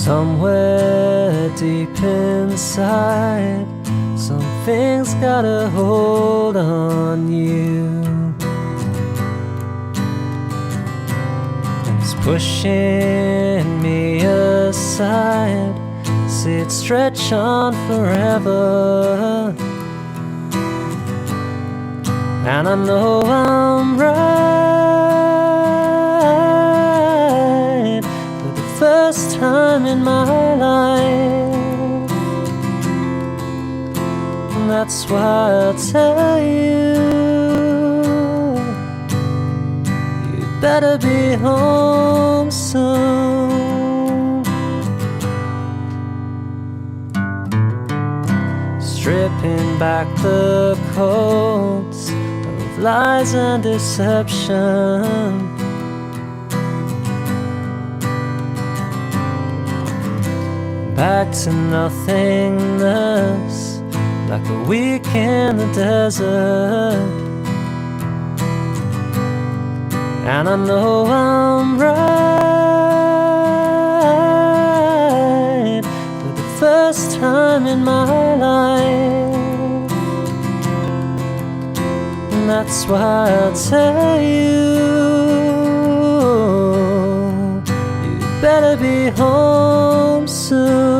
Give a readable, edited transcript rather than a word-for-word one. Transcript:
Somewhere deep inside, something's got a hold on you. It's pushing me aside, see it stretch on forever. And I know I'm right for the first time in my life. And that's why I'll tell you, you better be home soon. Stripping back the coats of lies and deception, back to nothingness, like a week in the desert. And I know I'm right for the first time in my life. And that's why I'll tell you, you better be home soon.